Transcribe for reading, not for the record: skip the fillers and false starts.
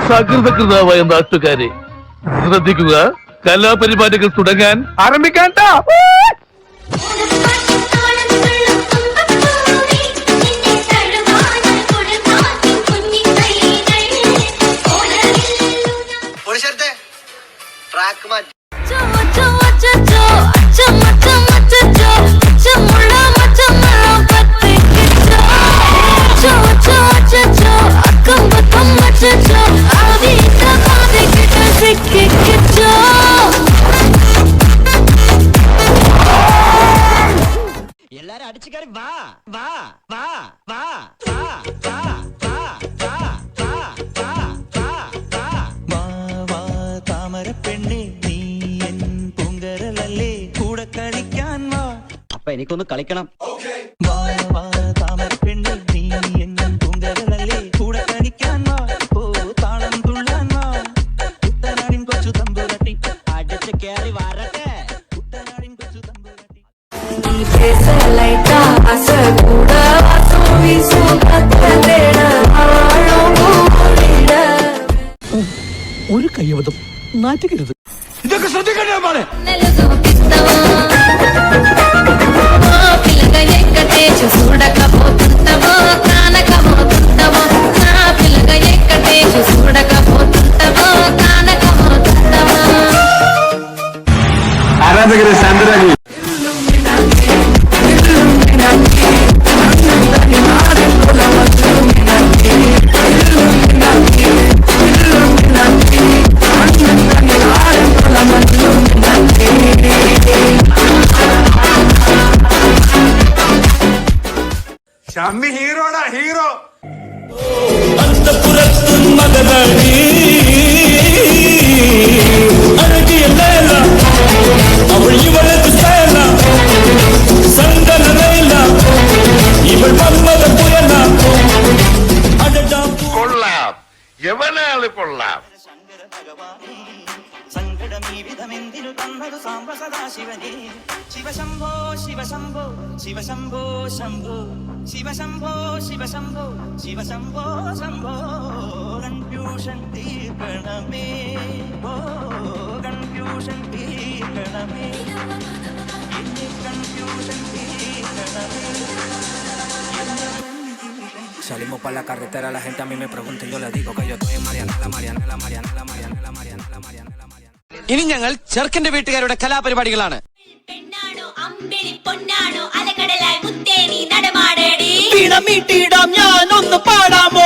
സകൃതകൃതാവായ നാട്ടുകാരെ ശ്രദ്ധിക്കുക, കലാപരിപാടികൾ തുടങ്ങാൻ ആരംഭിക്കാൻ. എല്ലാരും അടിച്ചു കയറി വാ വാ വാ വാ താമരപ്പെണ്ണേ നീ എൻ പൂങ്കരലല്ലേ കൂടെ കളിക്കാൻ വാ. അപ്പൊ എനിക്കൊന്ന് കളിക്കണം. വാ വാ താമരപ്പെണ്ണേ നീ എൻ പൂങ്കരലല്ലേ കൂടെ കളിക്കാൻ വാ. ഓ താളം തുള്ളാൻ വാ. കുട്ടനാടിൻ കൊച്ചു തമ്പുരാട്ടി അടിച്ചു കയറി വരട്ടെ. കുട്ടനാടിൻ കൊച്ചു തമ്പുരാട്ടി ഒരു കയ്യബദ്ധം നാറ്റുകരുത്. ഇതൊക്കെ ശ്രദ്ധിക്കണ്ടേ? ആരാധകരെ ശാന്തരാജി. ഷമ്മി ഹീറോടാ, ഹീറോ. അന്തപുരത്തും മകനാടി അഴകിയല്ല അവൾ ഇവളത് സേല സങ്കലവേല ഇവൾ മന്മത പുയല കൊള്ളാം. എവനാള് കൊള്ളാം. സങ്കടമീ വിധമെന്തിനു തന്നതു സാംബ സദാശിവനേ. ശിവശംഭോ ശിവശംഭോ ശിവശംഭോ ശംഭോ ശിവശംഭോ ശിവശംഭോ ശിവശംഭോ ശംഭോ. കൺഫ്യൂഷൻ തീർക്കണമേ, ഓ കൺഫ്യൂഷൻ തീർക്കണമേ, കൺഫ്യൂഷൻ തീർക്കണമേ. Salimos para la carretera, la gente a mí me pregunta y yo le digo que yo estoy en Marianela, Marianela, Marianela, Marianela, Marianela, Marianela, Marianela. ഇനി ഞങ്ങൾ ചെറുക്കന്റെ വീട്ടുകാരുടെ കലാപരിപാടികളാണ്. പൊന്നാണോ അലകടലായി മുത്തേനി നടമാടേടി. വീണ മീട്ടിയിടാം ഞാൻ ഒന്ന് പാടാമോ?